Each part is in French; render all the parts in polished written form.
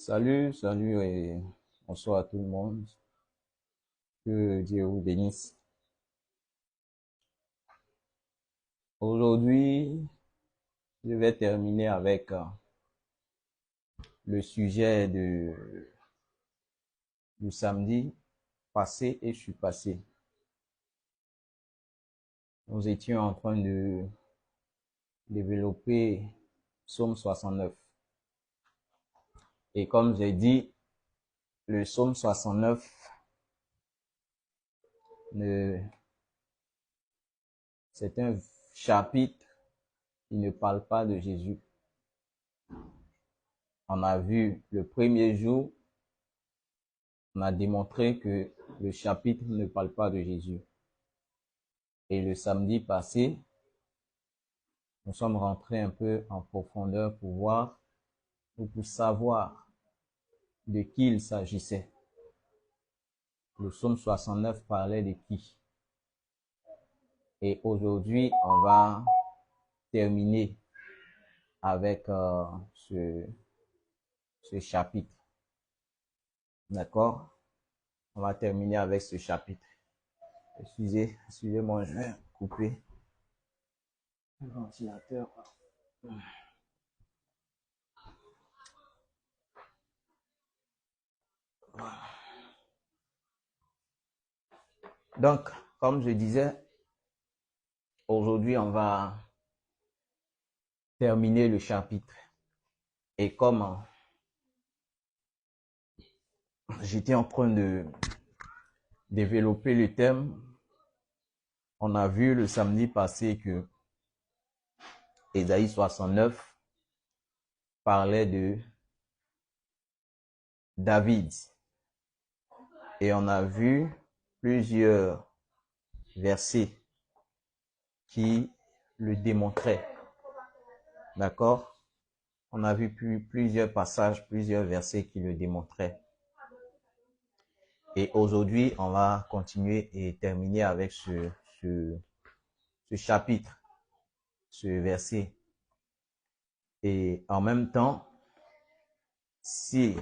Salut et bonsoir à tout le monde. Que Dieu vous bénisse. Aujourd'hui, je vais terminer avec le sujet du samedi passé et je suis passé. Nous étions en train de développer Psaume 69. Et comme j'ai dit, le Psaume 69 c'est un chapitre qui ne parle pas de Jésus. On a vu le premier jour, on a démontré que le chapitre ne parle pas de Jésus. Et le samedi passé, nous sommes rentrés un peu en profondeur pour voir ou pour savoir de qui il s'agissait. Le psaume 69 parlait de qui? Et aujourd'hui, on va terminer avec ce chapitre. D'accord? On va terminer avec ce chapitre. Excusez-moi, je vais couper le ventilateur. Donc, comme je disais, aujourd'hui, on va terminer le chapitre. Et comme j'étais en train de développer le thème, on a vu le samedi passé que Ésaïe 69 parlait de David. Et on a vu plusieurs versets qui le démontraient. D'accord? On a vu plusieurs passages, plusieurs versets qui le démontraient. Et aujourd'hui, on va continuer et terminer avec ce chapitre, ce verset. Et en même temps, si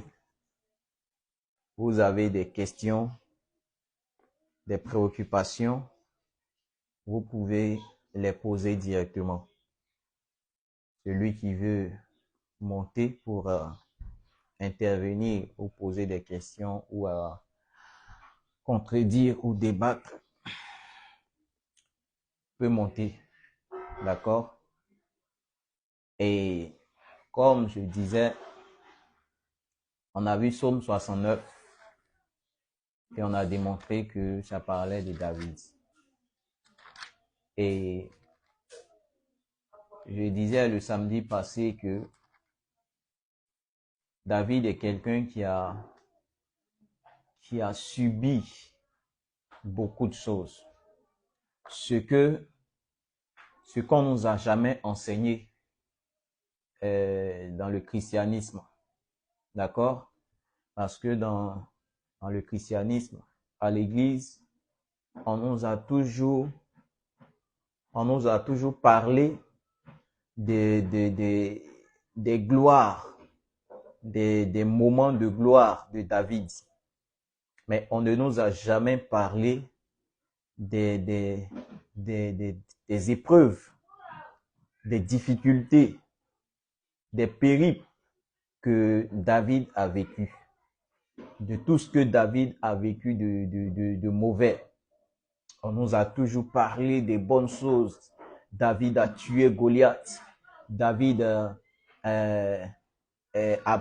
vous avez des questions, des préoccupations, vous pouvez les poser directement. Celui qui veut monter pour intervenir ou poser des questions ou contredire ou débattre peut monter. D'accord? Et comme je disais, on a vu Psaume 69 et on a démontré que ça parlait de David. Et je disais le samedi passé que David est quelqu'un qui a subi beaucoup de choses. Ce qu'on nous a jamais enseigné dans le christianisme. D'accord? Parce que dans le christianisme, à l'église, on nous a toujours parlé des gloires, des moments de gloire de David. Mais on ne nous a jamais parlé des épreuves, des difficultés, des périples que David a vécu, de tout ce que David a vécu de mauvais. On nous a toujours parlé des bonnes choses. David a tué Goliath. David a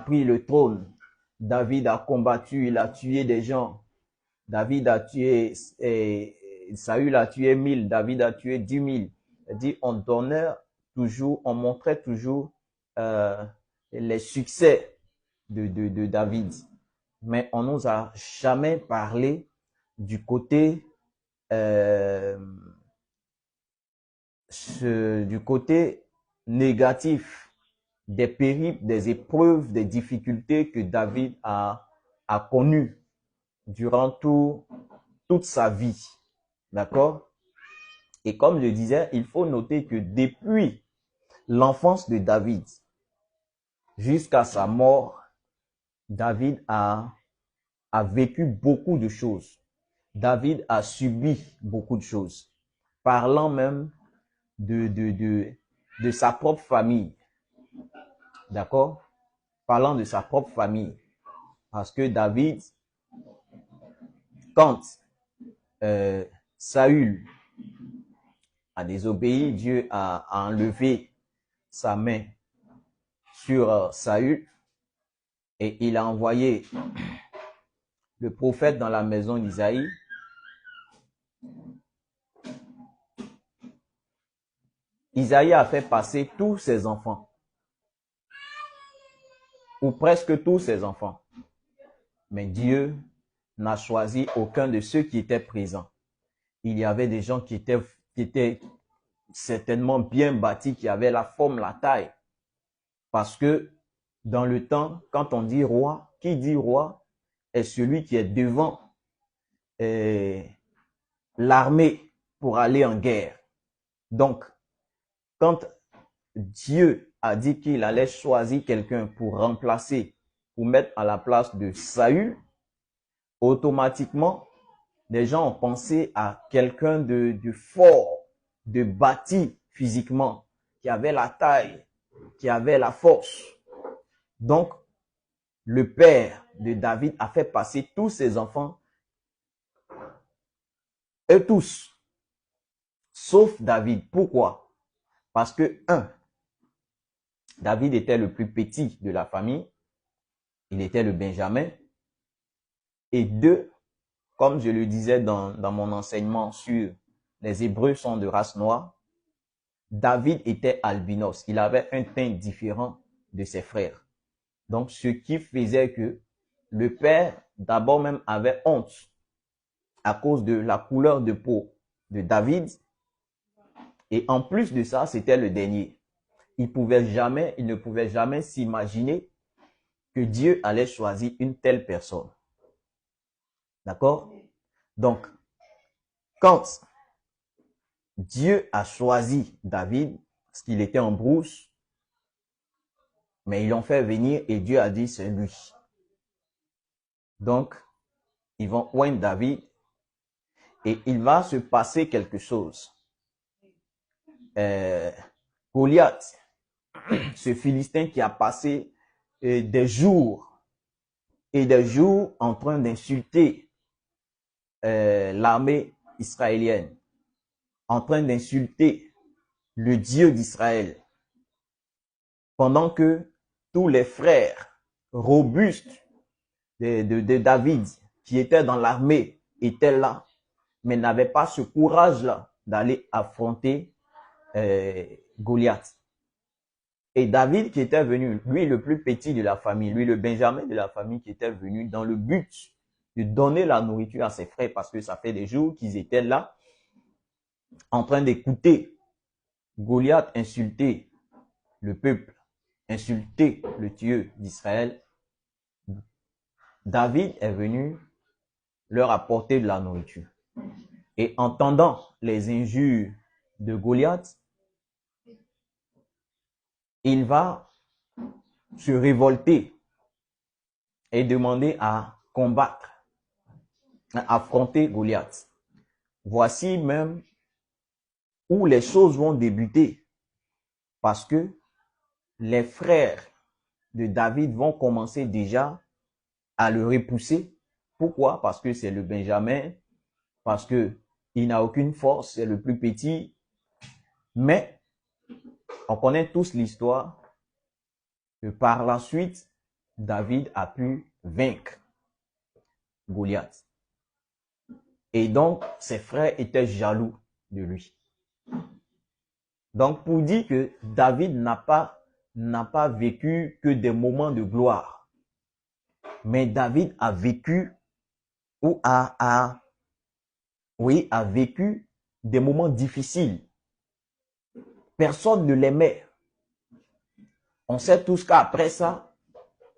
pris le trône. David a combattu, il a tué des gens. David a tué, Saül a tué 1000, David a tué 10 000. Dit, on montrait toujours les succès de David. Mais on nous a jamais parlé du côté négatif, des périples, des épreuves, des difficultés que David a connues durant toute sa vie. D'accord? Et comme je disais, il faut noter que depuis l'enfance de David jusqu'à sa mort, David a vécu beaucoup de choses. David a subi beaucoup de choses. Parlant même de sa propre famille. D'accord? Parlant de sa propre famille. Parce que David, quand Saül a désobéi, Dieu a enlevé sa main sur Saül et il a envoyé le prophète dans la maison d'Isaïe. Isaïe a fait passer tous ses enfants, ou presque tous ses enfants. Mais Dieu n'a choisi aucun de ceux qui étaient présents. Il y avait des gens qui étaient certainement bien bâtis, qui avaient la forme, la taille. Parce que dans le temps, quand on dit roi, qui dit roi est celui qui est devant l'armée pour aller en guerre. Donc, quand Dieu a dit qu'il allait choisir quelqu'un pour remplacer, pour mettre à la place de Saül, automatiquement, les gens ont pensé à quelqu'un de fort, de bâti physiquement, qui avait la taille, qui avait la force. Donc, le père de David a fait passer tous ses enfants, eux tous, sauf David. Pourquoi? Parce que, David était le plus petit de la famille, il était le Benjamin, et 2, comme je le disais dans mon enseignement sur les Hébreux sont de race noire, David était albinos, il avait un teint différent de ses frères. Donc, ce qui faisait que le père, d'abord même, avait honte à cause de la couleur de peau de David. Et en plus de ça, c'était le dernier. Il ne pouvait jamais s'imaginer que Dieu allait choisir une telle personne. D'accord? Donc, quand Dieu a choisi David, parce qu'il était en brousse, mais ils l'ont fait venir et Dieu a dit c'est lui. Donc, ils vont oindre David et il va se passer quelque chose. Goliath, ce Philistin qui a passé des jours et des jours en train d'insulter l'armée israélienne, en train d'insulter le Dieu d'Israël, pendant que tous les frères robustes de David qui étaient dans l'armée étaient là, mais n'avaient pas ce courage-là d'aller affronter Goliath. Et David qui était venu, lui le plus petit de la famille, lui le Benjamin de la famille qui était venu dans le but de donner la nourriture à ses frères parce que ça fait des jours qu'ils étaient là en train d'écouter Goliath insulter le peuple, insulter le Dieu d'Israël. David est venu leur apporter de la nourriture. Et entendant les injures de Goliath, il va se révolter et demander à combattre, à affronter Goliath. Voici même où les choses vont débuter, parce que les frères de David vont commencer déjà à le repousser. Pourquoi? Parce que c'est le Benjamin, parce que il n'a aucune force, c'est le plus petit. Mais on connaît tous l'histoire que par la suite, David a pu vaincre Goliath. Et donc, ses frères étaient jaloux de lui. Donc, pour dire que David n'a pas vécu que des moments de gloire, mais David a vécu ou a vécu des moments difficiles. Personne ne l'aimait. On sait tous qu'après ça,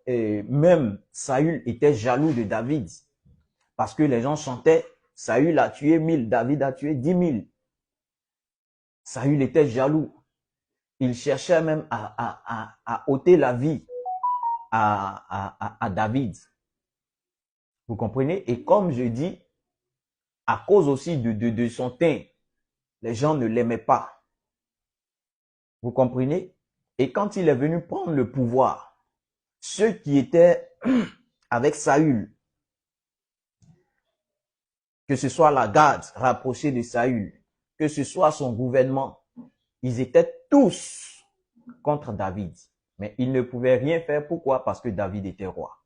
même Saül était jaloux de David. Parce que les gens chantaient, Saül a tué 1000, David a tué 10 000. Saül était jaloux. Il cherchait même à ôter la vie à David. Vous comprenez? Et comme je dis, à cause aussi de son teint, les gens ne l'aimaient pas. Vous comprenez? Et quand il est venu prendre le pouvoir, ceux qui étaient avec Saül, que ce soit la garde rapprochée de Saül, que ce soit son gouvernement, ils étaient tous contre David. Mais ils ne pouvaient rien faire. Pourquoi? Parce que David était roi.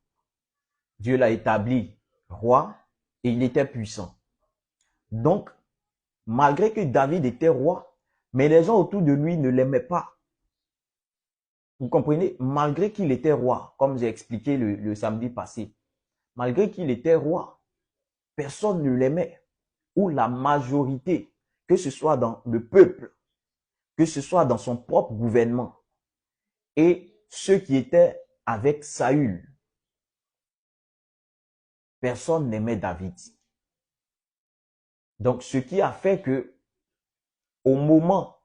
Dieu l'a établi roi et il était puissant. Donc, malgré que David était roi, mais les gens autour de lui ne l'aimaient pas. Vous comprenez? Malgré qu'il était roi, comme j'ai expliqué le samedi passé, malgré qu'il était roi, personne ne l'aimait. Ou la majorité, que ce soit dans le peuple, que ce soit dans son propre gouvernement, et ceux qui étaient avec Saül, personne n'aimait David. Donc, ce qui a fait que, au moment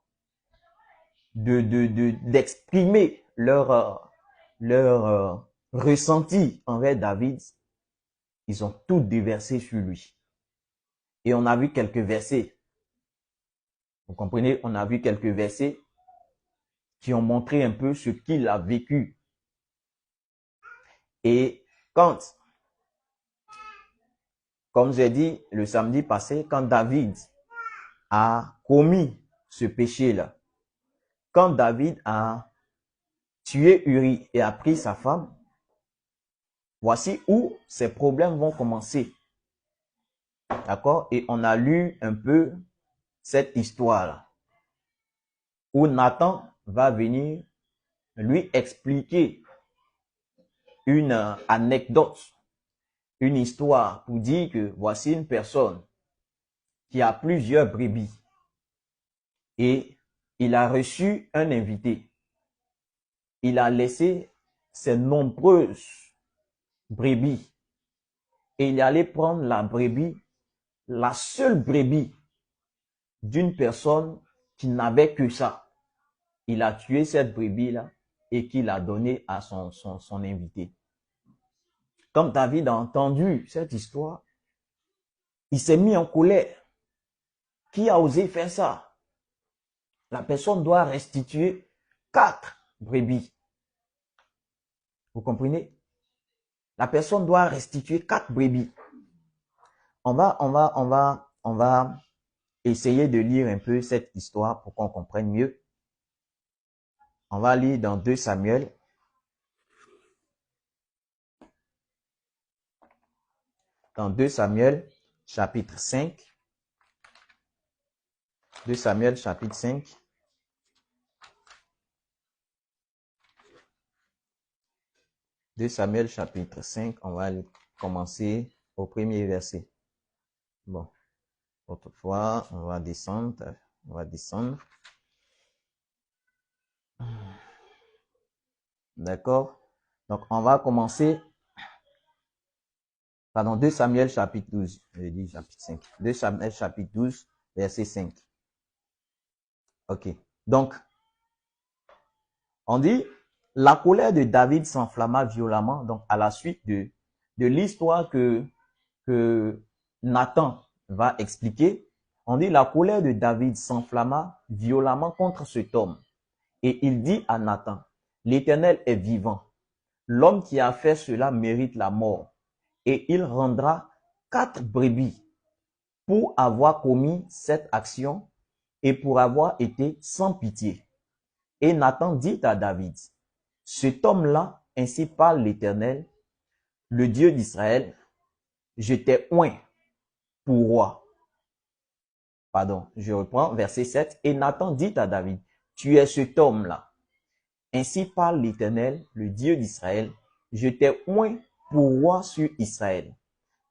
d'exprimer leur ressenti envers David, ils ont tout déversé sur lui. Et on a vu quelques versets. Vous comprenez? On a vu quelques versets qui ont montré un peu ce qu'il a vécu. Et quand, comme j'ai dit le samedi passé, quand David a commis ce péché-là, quand David a tué Uri et a pris sa femme, voici où ces problèmes vont commencer. D'accord? Et on a lu un peu cette histoire-là, où Nathan va venir lui expliquer une anecdote, une histoire, pour dire que voici une personne qui a plusieurs brebis et il a reçu un invité. Il a laissé ses nombreuses brebis et il est allé prendre la brebis, la seule brebis d'une personne qui n'avait que ça. Il a tué cette brebis-là et qu'il a donné à son invité. Comme David a entendu cette histoire, il s'est mis en colère. Qui a osé faire ça? La personne doit restituer 4 brebis. Vous comprenez? La personne doit restituer 4 brebis. On va essayer de lire un peu cette histoire pour qu'on comprenne mieux. On va lire dans 2 Samuel. Dans 2 Samuel, chapitre 5. 2 Samuel, chapitre 5. 2 Samuel, chapitre 5. On va commencer au premier verset. Bon. Autrefois, on va descendre. D'accord? Donc, on va commencer. Pardon, 2 Samuel chapitre 12. Je dis chapitre 5. 2 Samuel chapitre 12, verset 5. Ok. Donc, on dit, la colère de David s'enflamma violemment, donc à la suite de l'histoire que Nathan va expliquer. On dit, la colère de David s'enflamma violemment contre cet homme. Et il dit à Nathan, l'Éternel est vivant. L'homme qui a fait cela mérite la mort. Et il rendra 4 brebis pour avoir commis cette action et pour avoir été sans pitié. Et Nathan dit à David, cet homme-là, ainsi parle l'Éternel, le Dieu d'Israël, je t'ai oint pour roi. Pardon, je reprends verset 7. Et Nathan dit à David, tu es cet homme-là. Ainsi parle l'Éternel, le Dieu d'Israël, je t'ai oint pour roi sur Israël,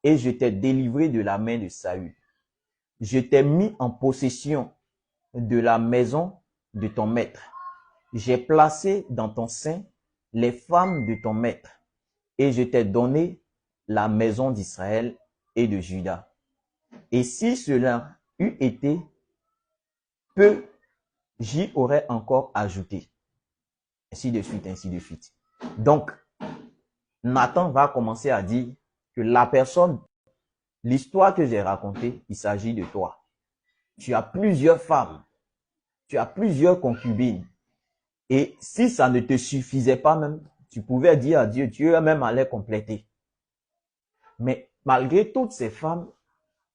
et je t'ai délivré de la main de Saül. Je t'ai mis en possession de la maison de ton maître. J'ai placé dans ton sein les femmes de ton maître, et je t'ai donné la maison d'Israël et de Juda. Et si cela eût été peu, j'y aurais encore ajouté. Ainsi de suite, ainsi de suite. Donc, Nathan va commencer à dire que la personne, l'histoire que j'ai racontée, il s'agit de toi. Tu as plusieurs femmes, tu as plusieurs concubines. Et si ça ne te suffisait pas même, tu pouvais dire à Dieu, Dieu même allait compléter. Mais malgré toutes ces femmes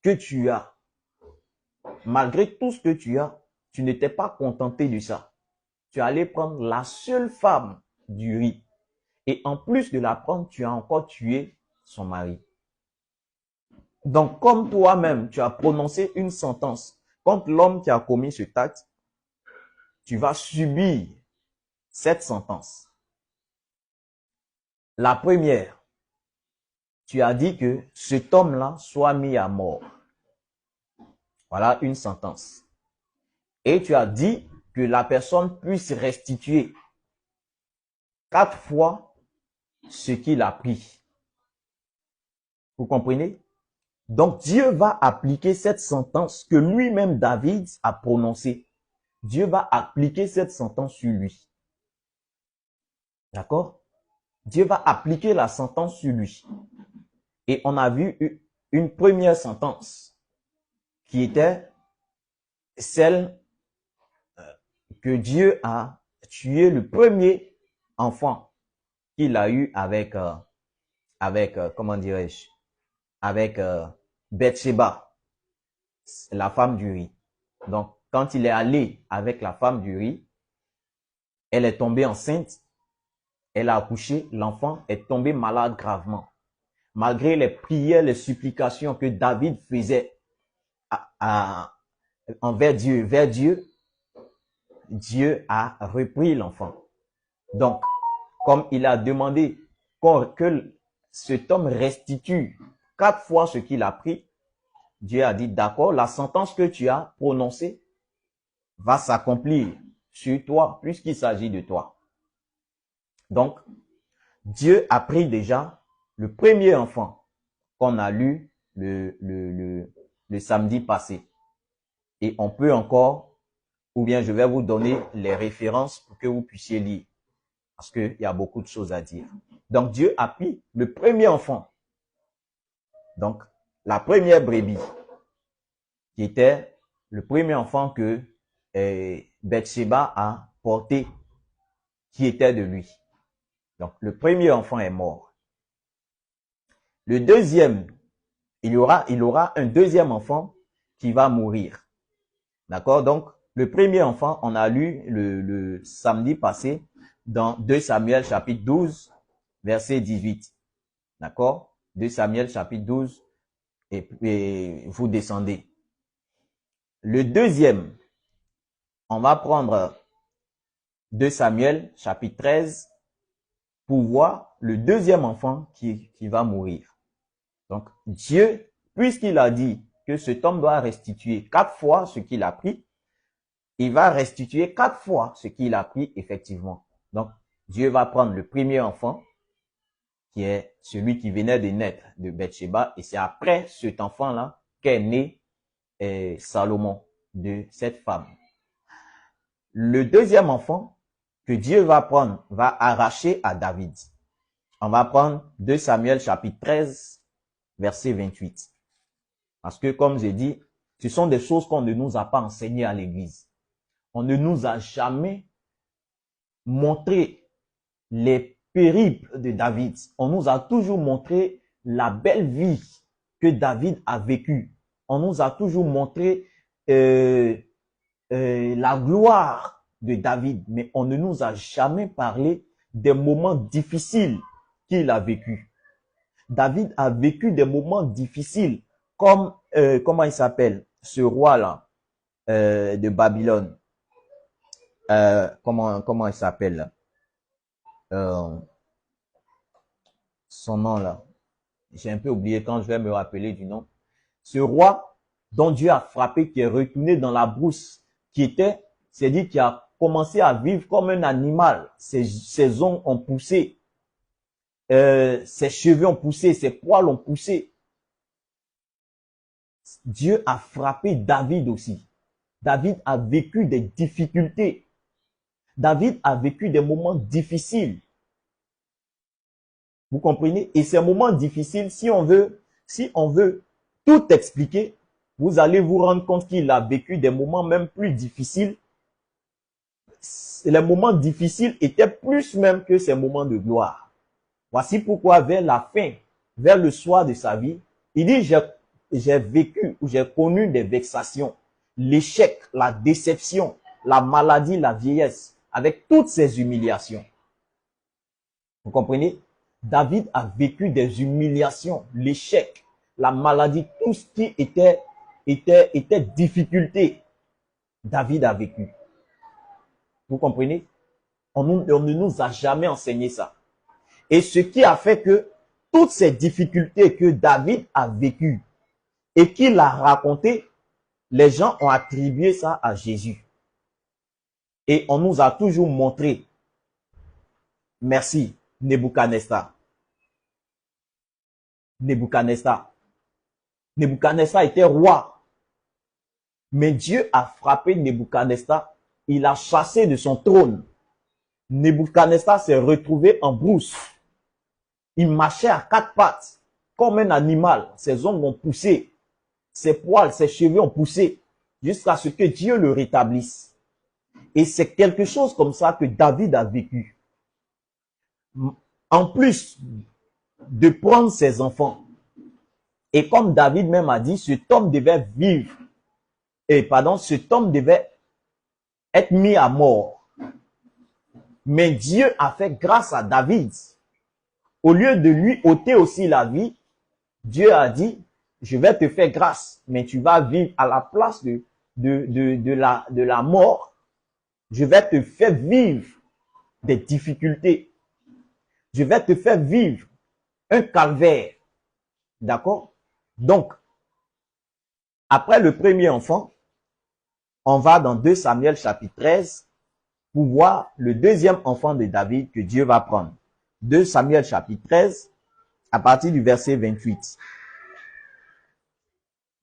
que tu as, malgré tout ce que tu as, tu n'étais pas contenté de ça. Tu allais prendre la seule femme du riz. Et en plus de la prendre, tu as encore tué son mari. Donc, comme toi-même, tu as prononcé une sentence contre l'homme qui a commis ce acte, tu vas subir cette sentence. La première, tu as dit que cet homme-là soit mis à mort. Voilà une sentence. Et tu as dit que la personne puisse restituer 4 fois ce qu'il a pris. Vous comprenez? Donc Dieu va appliquer cette sentence que lui-même David a prononcée. Dieu va appliquer cette sentence sur lui. D'accord? Dieu va appliquer la sentence sur lui. Et on a vu une première sentence qui était celle que Dieu a tué le premier enfant qu'il a eu avec comment dirais-je, avec Bathsheba, la femme du riz. Donc, quand il est allé avec la femme du riz, elle est tombée enceinte, elle a accouché, l'enfant est tombé malade gravement. Malgré les prières, les supplications que David faisait envers Dieu, vers Dieu, Dieu a repris l'enfant. Donc, comme il a demandé que cet homme restitue 4 fois ce qu'il a pris, Dieu a dit, d'accord, la sentence que tu as prononcée va s'accomplir sur toi, puisqu'il s'agit de toi. Donc, Dieu a pris déjà le premier enfant qu'on a lu le samedi passé. Et on peut encore, ou bien je vais vous donner les références pour que vous puissiez lire. Parce qu'il y a beaucoup de choses à dire. Donc, Dieu a pris le premier enfant. Donc, la première brebis, qui était le premier enfant que Bathsheba a porté, qui était de lui. Donc, le premier enfant est mort. Le deuxième, il aura un deuxième enfant qui va mourir. D'accord? Donc, le premier enfant, on a lu le samedi passé dans 2 Samuel chapitre 12, verset 18. D'accord? 2 Samuel chapitre 12, et vous descendez. Le deuxième, on va prendre 2 Samuel chapitre 13 pour voir le deuxième enfant qui va mourir. Donc, Dieu, puisqu'il a dit que cet homme doit restituer 4 fois ce qu'il a pris, il va restituer 4 fois ce qu'il a pris effectivement. Donc, Dieu va prendre le premier enfant, qui est celui qui venait de naître de Bathsheba, et c'est après cet enfant-là qu'est né Salomon, de cette femme. Le deuxième enfant que Dieu va prendre, va arracher à David. On va prendre 2 Samuel chapitre 13, verset 28. Parce que, comme j'ai dit, ce sont des choses qu'on ne nous a pas enseignées à l'église. On ne nous a jamais montré les périples de David. On nous a toujours montré la belle vie que David a vécue. On nous a toujours montré la gloire de David, mais on ne nous a jamais parlé des moments difficiles qu'il a vécu. David a vécu des moments difficiles, comme comment il s'appelle, ce roi-là de Babylone. Comment il s'appelle son nom là. J'ai un peu oublié, quand je vais me rappeler du nom. Ce roi dont Dieu a frappé, qui est retourné dans la brousse, c'est-à-dire qui a commencé à vivre comme un animal. Ses ongles ont poussé, ses cheveux ont poussé, ses poils ont poussé. Dieu a frappé David aussi. David a vécu des difficultés. David a vécu des moments difficiles. Vous comprenez? Et ces moments difficiles, si on veut tout expliquer, vous allez vous rendre compte qu'il a vécu des moments même plus difficiles. Les moments difficiles étaient plus même que ces moments de gloire. Voici pourquoi vers la fin, vers le soir de sa vie, il dit, j'ai vécu ou j'ai connu des vexations, l'échec, la déception, la maladie, la vieillesse, avec toutes ces humiliations. Vous comprenez? David a vécu des humiliations, l'échec, la maladie, tout ce qui était difficulté. David a vécu. Vous comprenez? On ne nous a jamais enseigné ça. Et ce qui a fait que toutes ces difficultés que David a vécues et qu'il a racontées, les gens ont attribué ça à Jésus. Et on nous a toujours montré, merci, Nebuchadnezzar. Nebuchadnezzar était roi. Mais Dieu a frappé Nebuchadnezzar. Il a chassé de son trône. Nebuchadnezzar s'est retrouvé en brousse. Il marchait à quatre pattes, comme un animal. Ses ongles ont poussé. Ses poils, ses cheveux ont poussé. Jusqu'à ce que Dieu le rétablisse. Et c'est quelque chose comme ça que David a vécu. En plus de prendre ses enfants. Et comme David même a dit, cet homme devait vivre. Cet homme devait être mis à mort. Mais Dieu a fait grâce à David. Au lieu de lui ôter aussi la vie, Dieu a dit, je vais te faire grâce, mais tu vas vivre à la place de la mort. Je vais te faire vivre des difficultés. Je vais te faire vivre un calvaire. D'accord? Donc, après le premier enfant, on va dans 2 Samuel chapitre 13 pour voir le deuxième enfant de David que Dieu va prendre. 2 Samuel chapitre 13 à partir du verset 28.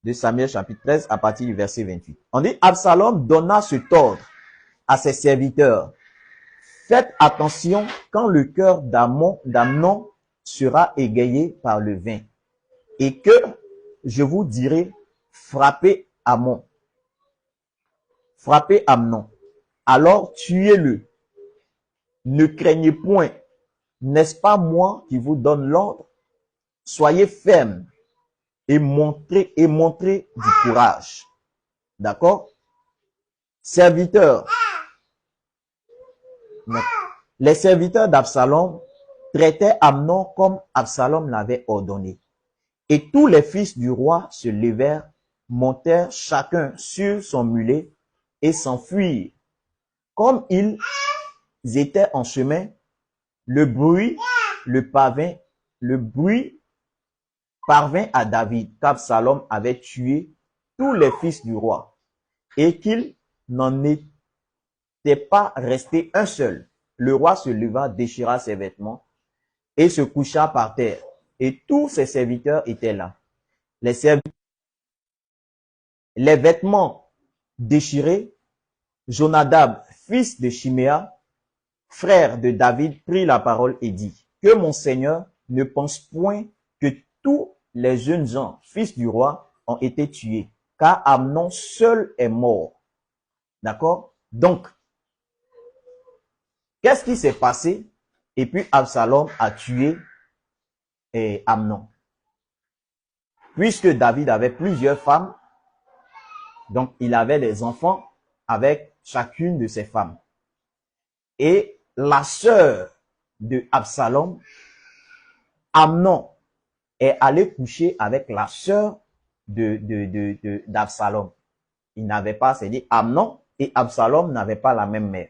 2 Samuel chapitre 13 à partir du verset 28. On dit, Absalom donna cet ordre à ses serviteurs. Faites attention quand le cœur d'Amnon sera égayé par le vin. Et que je vous dirai, frappez Amnon. Frappez Amnon. Alors tuez-le. Ne craignez point. N'est-ce pas moi qui vous donne l'ordre? Soyez fermes et montrez du courage. D'accord? Serviteurs. Les serviteurs d'Absalom traitaient Amnon comme Absalom l'avait ordonné. Et tous les fils du roi se levèrent, montèrent chacun sur son mulet et s'enfuirent. Comme ils étaient en chemin, le bruit parvint à David qu'Absalom avait tué tous les fils du roi et qu'il n'en était pas resté un seul. Le roi se leva, déchira ses vêtements et se coucha par terre. Et tous ses serviteurs étaient là. Les vêtements déchirés, Jonadab, fils de Chiméa, frère de David, prit la parole et dit, que mon Seigneur ne pense point que tous les jeunes gens, fils du roi, ont été tués, car Amnon seul est mort. D'accord? Donc, qu'est-ce qui s'est passé? Et puis Absalom a tué Amnon. Puisque David avait plusieurs femmes, donc il avait des enfants avec chacune de ses femmes. Et la sœur de Absalom, Amnon, est allée coucher avec la sœur d'Absalom. Il n'avait pas, c'est-à-dire Amnon et Absalom n'avaient pas la même mère.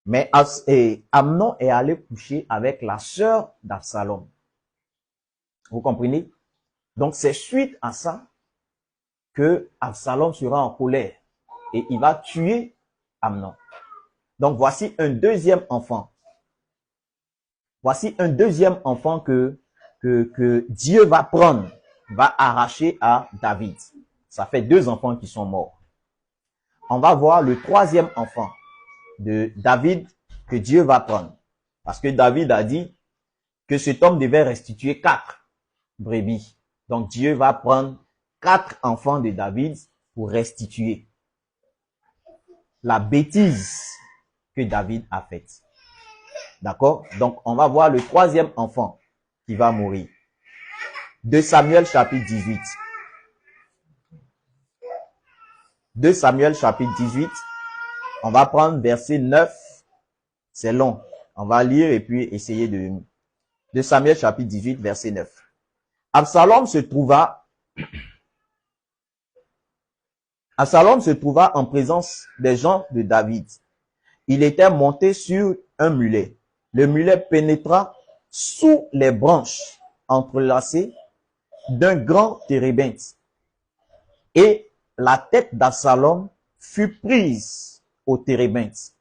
Mais Amnon est allé coucher avec la sœur d'Absalom. Vous comprenez? Donc c'est suite à ça que Absalom sera en colère et il va tuer Amnon. Donc voici un deuxième enfant. Voici un deuxième enfant que Dieu va prendre, va arracher à David. Ça fait 2 enfants qui sont morts. On va voir le troisième enfant de David que Dieu va prendre. Parce que David a dit, que cet homme devait restituer 4 brebis. Donc Dieu va prendre 4 enfants de David pour restituer la bêtise que David a faite. D'accord? Donc on va voir le 3e enfant qui va mourir. 2 Samuel chapitre 18. 2 Samuel chapitre 18. On va prendre verset 9. C'est long. On va lire et puis essayer de... 2 Samuel chapitre 18 verset 9. Absalom se trouva en présence des gens de David. Il était monté sur un mulet. Le mulet pénétra sous les branches entrelacées d'un grand térébinthe. Et la tête d'Absalom fut prise au térébinthe.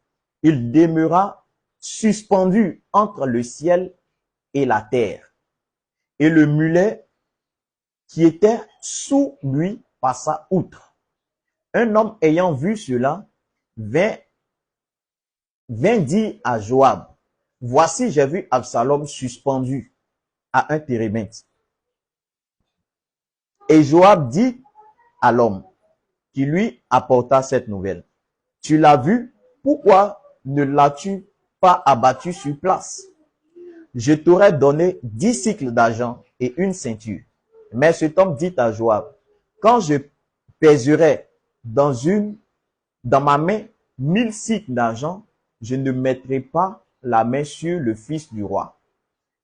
Il demeura suspendu entre le ciel et la terre. Et le mulet qui était sous lui passa outre. Un homme ayant vu cela vint dire à Joab, voici j'ai vu Absalom suspendu à un térébinthe. Et Joab dit à l'homme qui lui apporta cette nouvelle, tu l'as vu, pourquoi ne l'as-tu pas abattu sur place? Je t'aurais donné 10 cycles d'argent et une ceinture. Mais cet homme dit à Joab, quand je pèserai dans ma main 1000 cycles d'argent, je ne mettrai pas la main sur le fils du roi.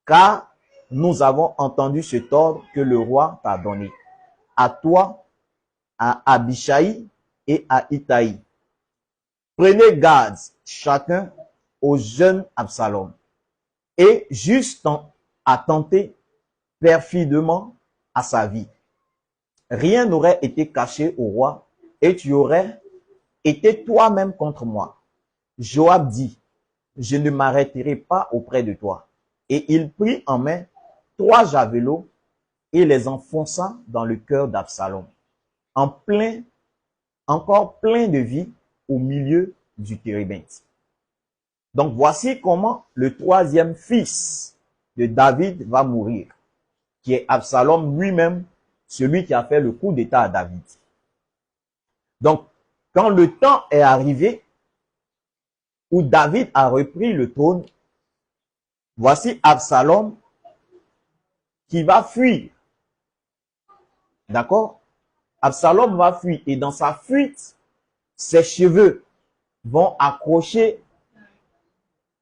Car nous avons entendu cet ordre que le roi t'a donné. À toi, à Abishai et à Itaï. Prenez garde chacun au jeune Absalom. Et juste à tenter perfidement à sa vie. Rien n'aurait été caché au roi et tu aurais été toi-même contre moi. Joab dit, je ne m'arrêterai pas auprès de toi. Et il prit en main 3 javelots et les enfonça dans le cœur d'Absalom, encore plein de vie au milieu du térébinthe. Donc voici comment le 3e fils de David va mourir, qui est Absalom lui-même, celui qui a fait le coup d'état à David. Donc, quand le temps est arrivé où David a repris le trône, voici Absalom qui va fuir. D'accord? Absalom va fuir et dans sa fuite, ses cheveux vont accrocher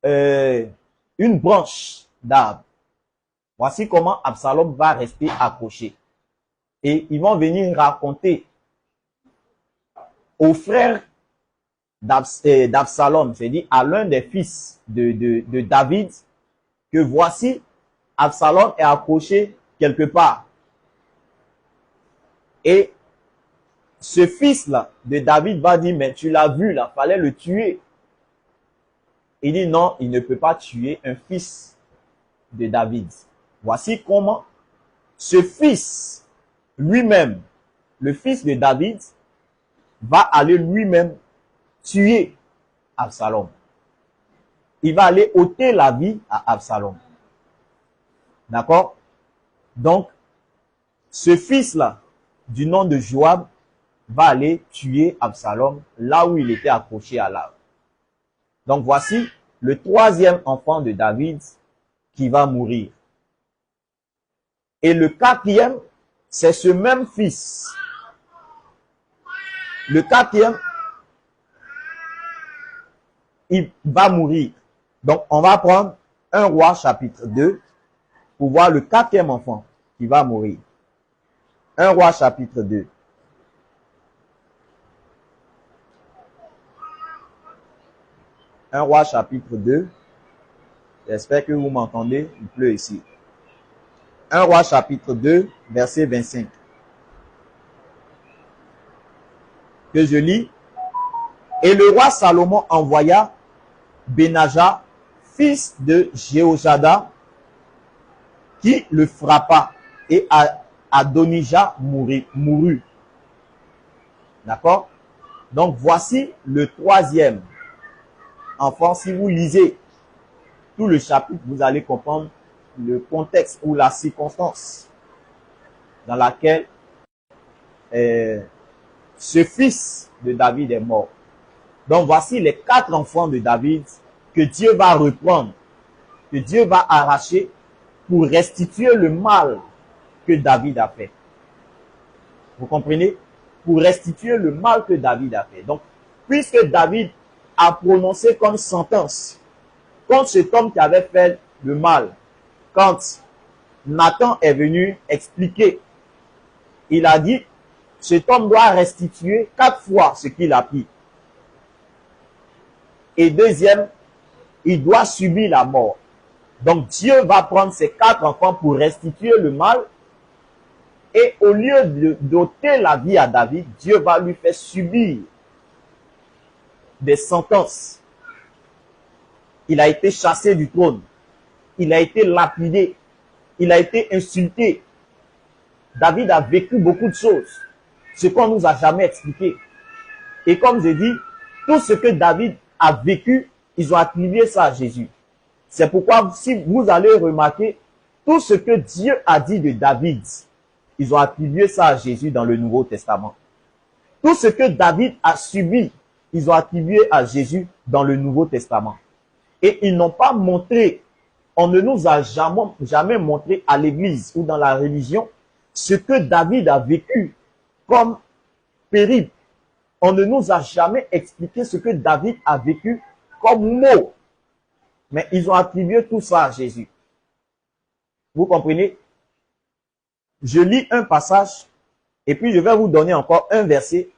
une branche d'arbre. Voici comment Absalom va rester accroché. Et ils vont venir raconter aux frères d'Absalom, c'est-à-dire à l'un des fils de David, que voici Absalom est accroché quelque part. Et ce fils-là de David va dire, mais tu l'as vu là, fallait le tuer. Il dit non, il ne peut pas tuer un fils de David. Voici comment ce fils lui-même, le fils de David, va aller lui-même tuer Absalom. Il va aller ôter la vie à Absalom. D'accord? Donc, ce fils-là, du nom de Joab, va aller tuer Absalom là où il était accroché à l'arbre. Donc voici le 3e enfant de David qui va mourir. Et le 4e, c'est ce même fils. Le 4e, il va mourir. Donc on va prendre 1 Roi chapitre 2 pour voir le 4e enfant qui va mourir. 1 Roi chapitre 2. Un Roi chapitre 2. J'espère que vous m'entendez. Il pleut ici. 1 Roi chapitre 2, verset 25. Que je lis. Et le roi Salomon envoya Benaja, fils de Jéhojada, qui le frappa, et Adonijah mourut. D'accord? Donc voici le 3e enfant. Si vous lisez tout le chapitre, vous allez comprendre le contexte ou la circonstance dans laquelle ce fils de David est mort. Donc voici les 4 enfants de David que Dieu va reprendre, que Dieu va arracher pour restituer le mal que David a fait. Vous comprenez? Pour restituer le mal que David a fait. Donc, puisque David a prononcé comme sentence contre cet homme qui avait fait le mal, quand Nathan est venu expliquer, il a dit, cet homme doit restituer 4 fois ce qu'il a pris. Et deuxième, il doit subir la mort. Donc Dieu va prendre ces 4 enfants pour restituer le mal. Et au lieu de d'ôter la vie à David, Dieu va lui faire subir des sentences. Il a été chassé du trône. Il a été lapidé. Il a été insulté. David a vécu beaucoup de choses. Ce qu'on nous a jamais expliqué. Et comme je dis, tout ce que David a vécu, ils ont attribué ça à Jésus. C'est pourquoi, si vous allez remarquer, tout ce que Dieu a dit de David, ils ont attribué ça à Jésus dans le Nouveau Testament. Tout ce que David a subi, ils ont attribué à Jésus dans le Nouveau Testament. Et ils n'ont pas montré, on ne nous a jamais montré à l'Église ou dans la religion ce que David a vécu comme périple. On ne nous a jamais expliqué ce que David a vécu comme mot. Mais ils ont attribué tout ça à Jésus. Vous comprenez? Je lis un passage et puis je vais vous donner encore un verset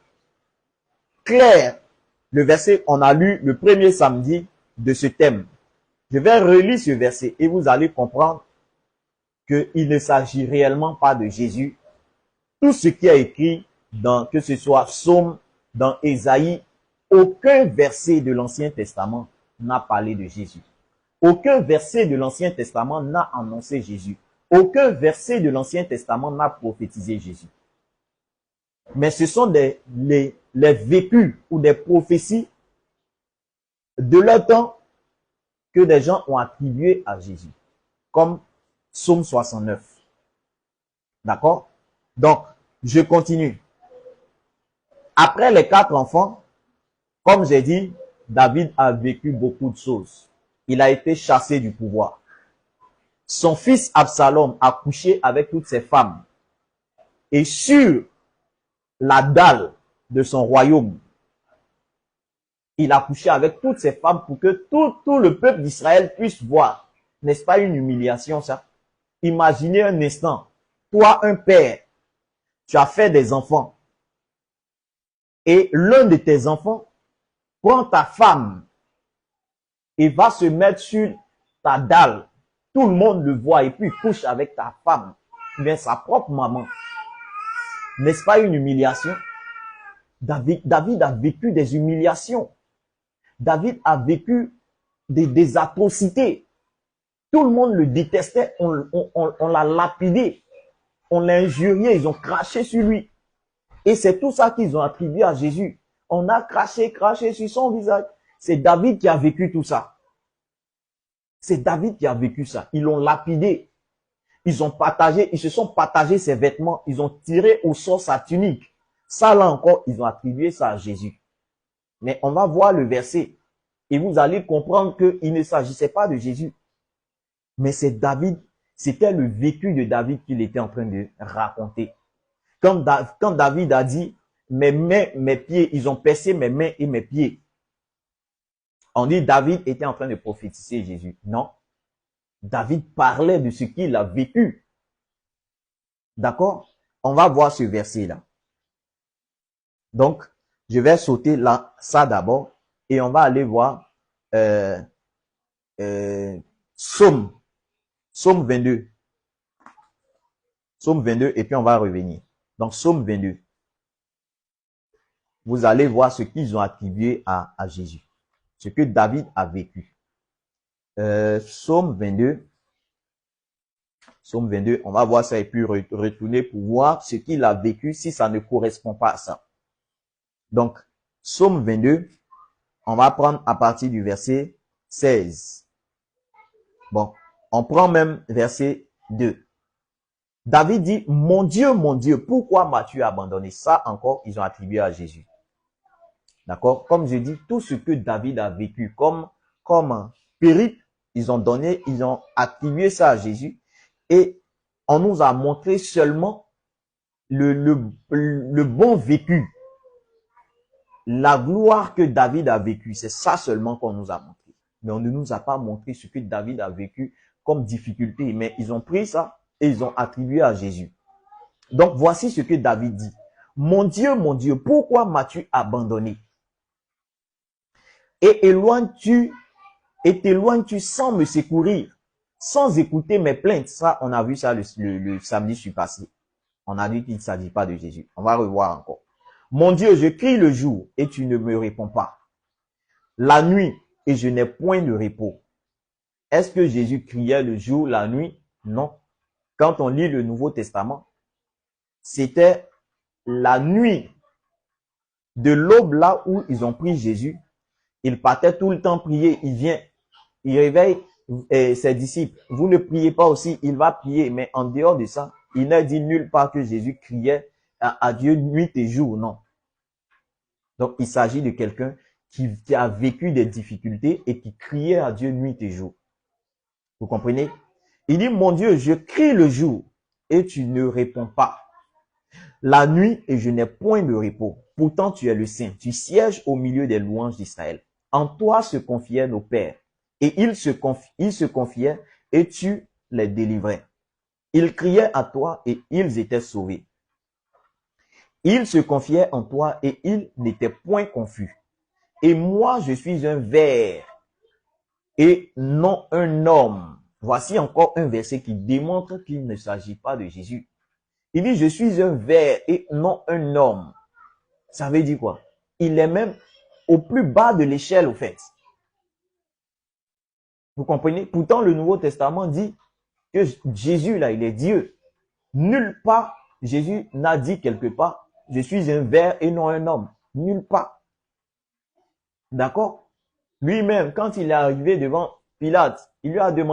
clair. Le verset, on a lu le premier samedi de ce thème. Je vais relire ce verset et vous allez comprendre qu'il ne s'agit réellement pas de Jésus. Tout ce qui est écrit dans, que ce soit Psaume, dans Ésaïe, aucun verset de l'Ancien Testament n'a parlé de Jésus. Aucun verset de l'Ancien Testament n'a annoncé Jésus. Aucun verset de l'Ancien Testament n'a prophétisé Jésus. Mais ce sont les vécus ou des prophéties de leur temps que des gens ont attribué à Jésus. Comme Psaume 69. D'accord? Donc, je continue. Après les 4 enfants, comme j'ai dit, David a vécu beaucoup de choses. Il a été chassé du pouvoir. Son fils Absalom a couché avec toutes ses femmes. Et sur la dalle de son royaume, il a couché avec toutes ses femmes pour que tout le peuple d'Israël puisse voir. N'est-ce pas une humiliation ça? Imaginez un instant, toi un père, tu as fait des enfants. Et l'un de tes enfants prend ta femme et va se mettre sur ta dalle. Tout le monde le voit et puis il couche avec ta femme, bien sa propre maman. N'est-ce pas une humiliation? David a vécu des humiliations. David a vécu des atrocités. Tout le monde le détestait, on l'a lapidé, on l'a injurié, ils ont craché sur lui. Et c'est tout ça qu'ils ont attribué à Jésus. On a craché sur son visage. C'est David qui a vécu tout ça. C'est David qui a vécu ça. Ils l'ont lapidé. Ils se sont partagés ses vêtements. Ils ont tiré au sort sa tunique. Ça, là encore, ils ont attribué ça à Jésus. Mais on va voir le verset. Et vous allez comprendre qu'il ne s'agissait pas de Jésus. Mais c'est David. C'était le vécu de David qu'il était en train de raconter. Quand David a dit, mes mains, mes pieds, ils ont percé mes mains et mes pieds. On dit David était en train de prophétiser Jésus. Non. David parlait de ce qu'il a vécu. D'accord? On va voir ce verset-là. Donc, je vais sauter là, ça d'abord, et on va aller voir Psaume 22. Psaume 22, et puis on va revenir. Donc, Psaume 22. Vous allez voir ce qu'ils ont attribué à Jésus. Ce que David a vécu. Psaume 22. Psaume 22, on va voir ça et puis retourner pour voir ce qu'il a vécu si ça ne correspond pas à ça. Donc, Psaume 22, on va prendre à partir du verset 16. Bon, On prend même verset 2. David dit, mon Dieu, pourquoi m'as-tu abandonné? Ça encore, ils ont attribué à Jésus. D'accord? Comme je dis, tout ce que David a vécu comme périple, ils ont attribué ça à Jésus. Et on nous a montré seulement le bon vécu. La gloire que David a vécue, c'est ça seulement qu'on nous a montré. Mais on ne nous a pas montré ce que David a vécu comme difficulté. Mais ils ont pris ça et ils ont attribué à Jésus. Donc, voici ce que David dit. Mon Dieu, pourquoi m'as-tu abandonné? Et t'éloignes-tu sans me secourir, sans écouter mes plaintes. Ça, on a vu ça le samedi passé. On a dit qu'il ne s'agit pas de Jésus. On va revoir encore. Mon Dieu, je crie le jour et tu ne me réponds pas. La nuit et je n'ai point de repos. Est-ce que Jésus criait le jour, la nuit? Non. Quand on lit le Nouveau Testament, c'était la nuit de l'aube là où ils ont pris Jésus. Il partait tout le temps prier. Il vient, il réveille ses disciples. Vous ne priez pas aussi, il va prier. Mais en dehors de ça, il n'a dit nulle part que Jésus criait à Dieu nuit et jour. Non. Donc, il s'agit de quelqu'un qui a vécu des difficultés et qui criait à Dieu nuit et jour. Vous comprenez? Il dit, mon Dieu, je crie le jour et tu ne réponds pas. La nuit et je n'ai point de repos. Pourtant, tu es le Saint. Tu sièges au milieu des louanges d'Israël. En toi se confiaient nos pères. Et ils se confiaient et tu les délivrais. Ils criaient à toi et ils étaient sauvés. Ils se confiaient en toi et ils n'étaient point confus. Et moi, je suis un ver et non un homme. Voici encore un verset qui démontre qu'il ne s'agit pas de Jésus. Il dit, je suis un ver et non un homme. Ça veut dire quoi? Il est même au plus bas de l'échelle, au fait. Vous comprenez? Pourtant, le Nouveau Testament dit que Jésus, là, il est Dieu. Nulle part, Jésus n'a dit quelque part, je suis un ver et non un homme. Nulle part. D'accord? Lui-même, quand il est arrivé devant Pilate, il lui a demandé